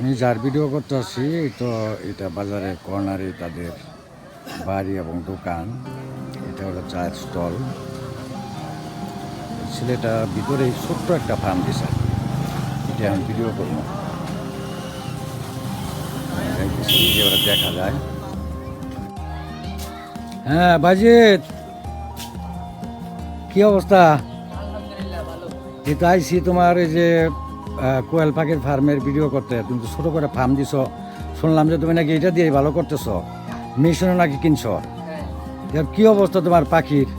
আমি যার ভিডিও করতে আসছি তো এটা বাজারের কর্নারে তাদের বাড়ি এবং দোকান। এটা হলো চায়ের স্টল। ছেলেটা ভিতরে ছোট্ট একটা ফার্ম দিছে, এটা আমি ভিডিও করবো, ওরা দেখা যায়। হ্যাঁ বাজিত, কি অবস্থা? এটা আইসি তোমার এই যে কোয়েল পাখির ফার্মের ভিডিও করতে। তুমি তো ছোটো করে ফার্ম দিছ, শুনলাম যে তুমি নাকি এটা দিয়ে ভালো করতেছ, মেশিনও নাকি কিনছ। এর কি অবস্থা তোমার পাখির?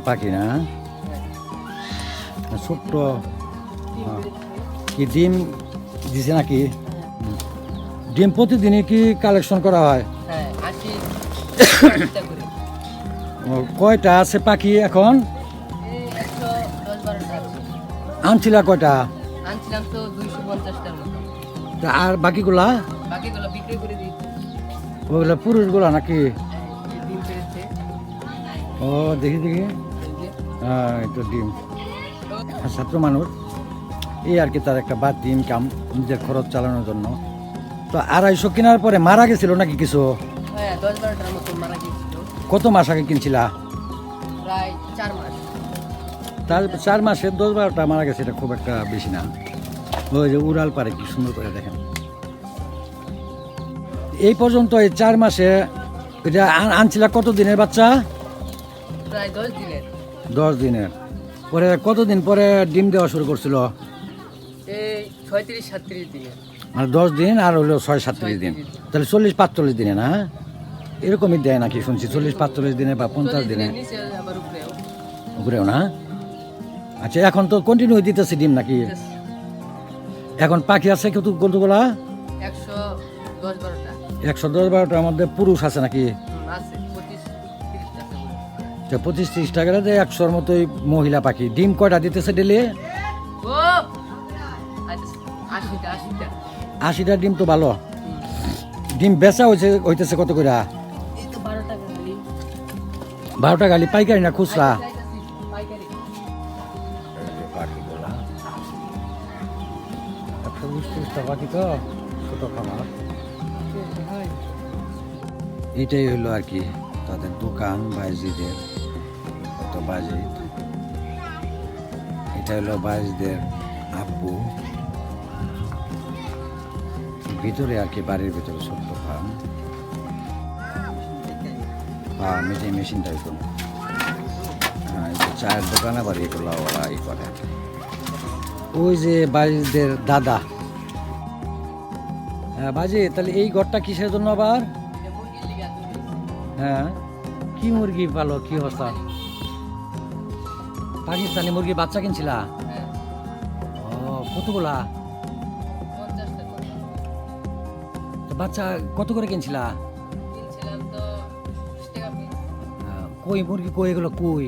পাখি না ছোট্ট, কি ডিম দিছে নাকি? ডিম প্রতিদিনই কি কালেকশন করা হয়? কয়টা আছে পাখি এখন? আনছিলা কয়টা? আনছিলাম তো 250টার মতো। আর বাকিগুলা? বাকিগুলো বিক্রি করে দিয়েছি। ওগুলা পুরুষগুলা নাকি? ডিম পেড়েছে। ও দেখি দেখি, হ্যাঁ এই তো ডিম। ছাত্র মানুষ এই আর কি, তার একটা বাড়তি ইনকাম নিজের খরচ চালানোর জন্য। তো 250 কেনার পরে মারা গেছিল নাকি কিছু? হ্যাঁ 10-12টার মতো মারা গিয়েছিল। কত মাস আগে কিনছিলা? প্রায় 4 মাস। তার 4 মাসে 10-12টা মারা গেছে, এটা খুব একটা বেশি না। ওই যে উড়াল পারে কি সুন্দর করে দেখেন। এই পর্যন্ত এই 4 মাসে এটা আনছিলা কত দিনের বাচ্চা? প্রায় 10 দিনের। 10 দিনের পরে কতদিন পরে ডিম দেওয়া শুরু করছিল? এই 36-37 দিনে। মানে 10 দিন আর হলো 6-37 দিন, তাহলে 40-45 দিনে না? এরকমই দেয় নাকি শুনছি, 40-45 দিনে বা 50 দিনে নিচে আবার উপরেও। উপরেও না? আচ্ছা এখন তো কন্টিনিউ দিতেছে ডিম নাকি? এখন পাখি আছে কতগুলা? 110-12টা। 110-12টার মধ্যে পুরুষ আছে নাকি? আছে 25-30টা আছে। 25-30টা গেলে 100-র মতোই মহিলা পাখি। ডিম কয়টা দিতেছে ডেলি? ও 80টা। 80টা ডিম তো ভালো। ডিম বেচা হইতেছে কত করে? এই তো 12 টাকা গালি। 12 টাকা গালি, পাইকারি না খুচরা? পাইকারি। 120-30টা পাখি তো ছোট খামার। এইটাই হলো আর কি তাদের দোকান বাইজিদের। কত বাজিত, এটা হলো বাইজদের আব্বু। ভিতরে আর কি বাড়ির ভিতরে ছোট্ট ফার্ম। মিটিং মেশিনটাই তো চায়ের দোকান, আবার এগুলো ওরা ই করে। ওই যে বাড়িদের দাদা। হ্যাঁ বাজি, তাহলে এই ঘরটা কিসের জন্য আবার? হ্যাঁ কি মুরগি পালো, কি অবস্থা? পাকিস্তানি মুরগি বাচ্চা কিনছিলা? ও কতগুলা? বাচ্চা কত করে কিনছিলা? কই মুরগি, কই এগুলো কই?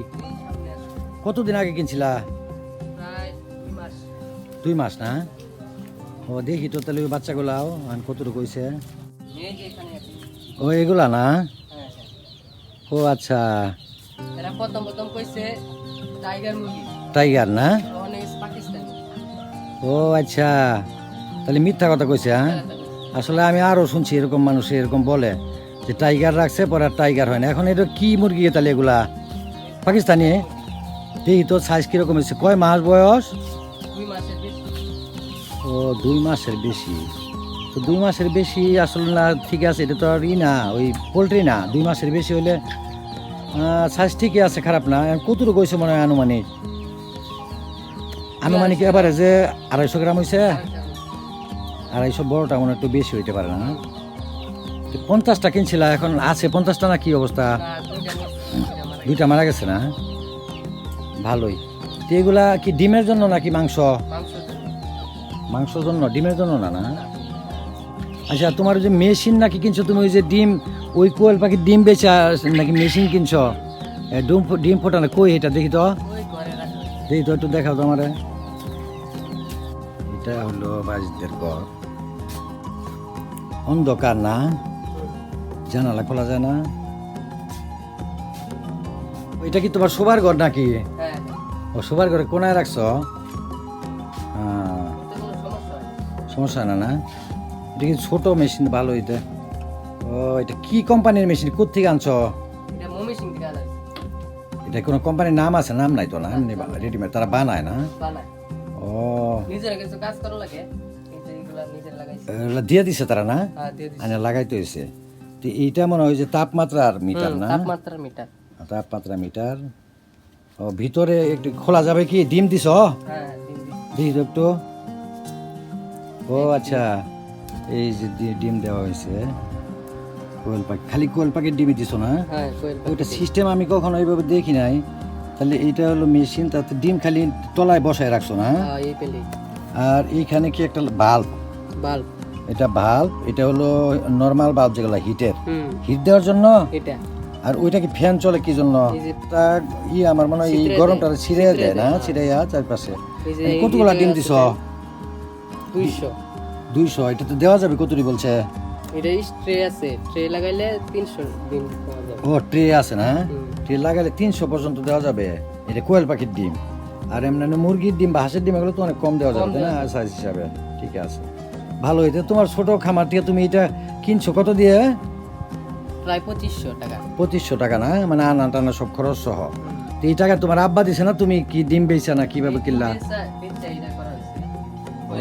কতদিন আগে কিনছিলা? 2 মাস না? ও দেখি তো তাহলে ওই বাচ্চাগুলাও কতটুকু কইছে। ও এগুলা না? ও আচ্ছা, প্রথম কইছে টাইগার মুরগি। টাইগার না? পাকিস্তানি। ও আচ্ছা, তাহলে মিথ্যা কথা কইছে। হ্যাঁ আসলে আমি আরো শুনছি এরকম মানুষ এরকম বলে যে টাইগার রাখছে পরে আর টাইগার হয় না। এখন এটা কি মুরগি তাহলে এগুলা? পাকিস্তানি? দেখি তো সাইজ কিরকম হয়েছে। কয় মাস বয়স? 2 মাসের বেশি। ও 2 মাসের বেশি। তো 2 মাসের বেশি আসলে না, ঠিক আছে, এটা তো আর ই না, ওই পোলট্রি না। 2 মাসের বেশি হলে সাইজ ঠিকই আছে, খারাপ না। কতটুকু হয়েছে মনে হয় আনুমানিক? আনুমানিক এবারে যে 250 গ্রাম হয়েছে। 250 বড়টা মনে একটু বেশি হইতে পারে না? 50টা কিনছিল, এখন আছে 50টা না? কি অবস্থা? 2টা মারা গেছে না? ভালোই। তো এগুলা কি ডিমের জন্য নাকি মাংস? মাংসের জন্য, ডিমের জন্য না? না আচ্ছা, তোমার যে মেশিন নাকি কিনছো তুমি, ওই যে ডিম, ওই কোয়েল পাখির ডিম বেচা নাকি মেশিন কিনছো? ডিম ফোটানো কই এটা দেখি তো, দেখি তো একটু দেখাও তো আমারে। এটা হলো বাজিদের ঘর। অন্ধকার না? জানালা খোলা যায় না? এটা কি তোমার শোবার ঘর নাকি? ও শোবার ঘরে কোনায় রাখছো? ওতে কোনো সমস্যা হয় না। সমস্যা না না, এটা কি ছোট মেশিন ভালো এটা? ও এটা কি কোম্পানির মেশিন, কোথেকে আনছো? এটা মমিসিং থেকে আনা হয়েছে। এটা কোনো কোম্পানির নাম আছে? নাম নাই তো না, এমনি রেডিমেড তারা বানায় না? বানায় ও নিজের কিছু কাজ করা লাগে, কিন্তু এগুলা নিজের লাগাইছে। এগুলা দিয়ে দিছে তারা না? হ্যাঁ দিয়ে দিছি। আনে লাগাইতে হয়েছে। তো এইটা মনে হয় যে তাপমাত্রার মিটার না? তাপমাত্রার মিটার। তাপমাত্রা মিটার। ও ভিতরে একটু খোলা যাবে কি? ডিম দিছ? হ্যাঁ দিন দিন। দেখি তো একটু। ও আচ্ছা, এই যে ডিম দেওয়া হয়েছে। কোয়েল পাখি, খালি কোয়েল পাখির ডিমই দিছ না? হ্যাঁ কোয়েল ওইটা সিস্টেম আমি কখনো এইভাবে দেখি নাই। তাহলে এইটা হলো মেশিন, তাতে ডিম খালি তলায় বসায় রাখছো না? হ্যাঁ এই পেলি আর এইখানে কি একটা বাল্ব? বাল্ব। এটা বাল্ব, এটা হলো নর্মাল বাল্ব যেগুলো হিটের, হুম হিট দেওয়ার জন্য। এটা আর ওইটা কি ফ্যান চলে কি জন্য? এই যে তা আমার মনে হয় এই ছিদ্রে গরমটা দেয়, ছিঁড়ে ছিদ্রে দেয় না? দেয়, ছিঁড়াইয়া চারপাশে। এই যে কতগুলা এই ডিম যে দিছ? 200। 200। এটা তো দেওয়া যাবে কতটি বলছে? এটা ট্রে আছে, ট্রে লাগাইলে 300 ডিম পাওয়া যাবে। ও ট্রে আছে না? হুম। ট্রে লাগালে 300 পর্যন্ত দেওয়া যাবে। এটা কোয়েল পাখির ডিম। আর এমনি মুরগির ডিম বা হাঁসের ডিম এগুলো তো অনেক কম দেওয়া যাবে, কম তাই না? দেওয়া সাইজ হিসাবে ঠিক আছে, ভালো। এটা তোমার ছোট খামার থেকে তুমি এটা কিনছো কত দিয়ে? প্রায় 2500 টাকা। 2500 টাকা না? মানে আনা টানা সব খরচ সহ। তো এই টাকা তোমার আব্বা দিছে না? তুমি কি ডিম বেচা না কিভাবে কিনলা? বেচা এটা করা হয়েছে।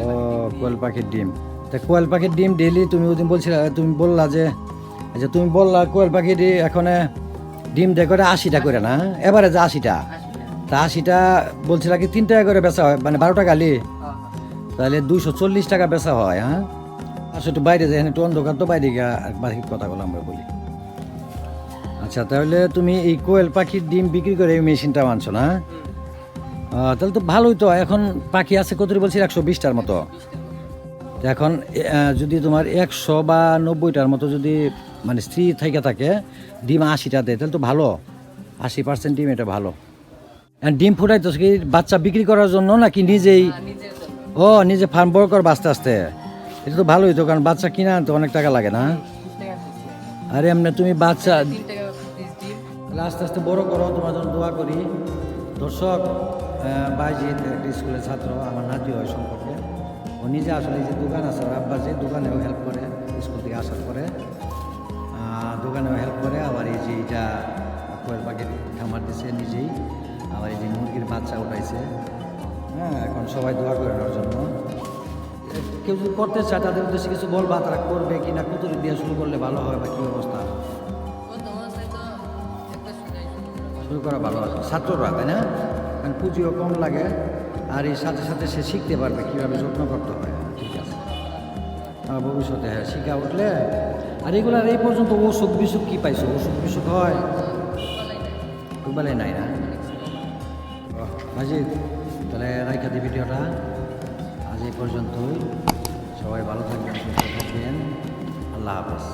ও কোয়েল পাখির ডিম। তা কোয়েল পাখির ডিম ডেইলি তুমি ওদিন বলছিলে, তুমি বললা যে আচ্ছা তুমি বললা কোয়েল পাখির এখন ডিম দেয় করে 80টা করে না? এবারে যে 80টা, 80 টাকা। তা 80টা বলছিল কি 3 টাকা করে বেচা হয়, মানে 12 টাকা আলি, হ্যাঁ তাহলে 240 টাকা বেচা হয়। হ্যাঁ আসলে একটু বাইরে যাই, একটু অন্ধকার তো, বাইরে গিয়ে বাকি কথাগুলো আমরা বলি। আচ্ছা তাহলে তুমি এই কোয়েল পাখির ডিম বিক্রি করে এই মেশিনটা আনছো না? তাহলে তো ভালোই তো। এখন পাখি আছে কত বলছি? 120টার মতো। তো এখন যদি তোমার 100 বা 90টার মতো যদি মানে স্ত্রী থেকে থাকে, ডিম 80টা দেয়, তাহলে তো ভালো। 80% ডিম, এটা ভালো। ডিম ফুটাই তো কি বাচ্চা বিক্রি করার জন্য নাকি নিজেই? নিজের জন্য। ও নিজে ফার্ম বড় কর আস্তে আস্তে। এটা তো ভালোই তো, কারণ বাচ্চা কিনা আনতে অনেক টাকা লাগে না? 30 টাকা পিস। আর এমনি তুমি বাচ্চা 3 টাকা পিস ডিম। তাহলে আস্তে আস্তে বড় করো, তোমার জন্য দোয়া করি। দর্শক, বাইজিৎ একটা স্কুলের ছাত্র, আমার নাতি হয় সম্পর্কে। ও নিজে আসলে এই যে দোকান আছে ওর আব্বার, যে দোকানেও হেল্প করে, স্কুল থেকে আসার পরে দোকানেও হেল্প করে। আবার এই যে এটা কোয়েল পাখির খামার দিছে নিজেই, আবার এই যে মুরগির বাচ্চা উঠাইছে। হ্যাঁ এখন সবাই দোয়া করে ওর জন্য। কেউ যদি করতে চায় তাদের উদ্দেশ্যে কিছু বলবা, তারা করবে কি না? কুতুরি দিয়ে শুরু করলে ভালো হয় বা কী অবস্থা? কত আছে তো একটা সুদাই শুরু করা ভালো আছে ছাত্ররা, তাই না? কারণ পুঁজিও কম লাগে, আর এর সাথে সাথে সে শিখতে পারবে কীভাবে যত্ন করতে হয়। ঠিক আছে, ভবিষ্যতে হ্যাঁ শিখা উঠলে। আর এগুলার এই পর্যন্ত অসুখ বিসুখ কী পাইছো? অসুখ বিসুখ হয়? দুবেলাই নাই না? বাজিৎ, তাহলে রাইখা দি ভিডিওটা আজ এই পর্যন্তই। সবাই ভালো থাকবেন, সুস্থ থাকবেন। আল্লাহ হাফেজ।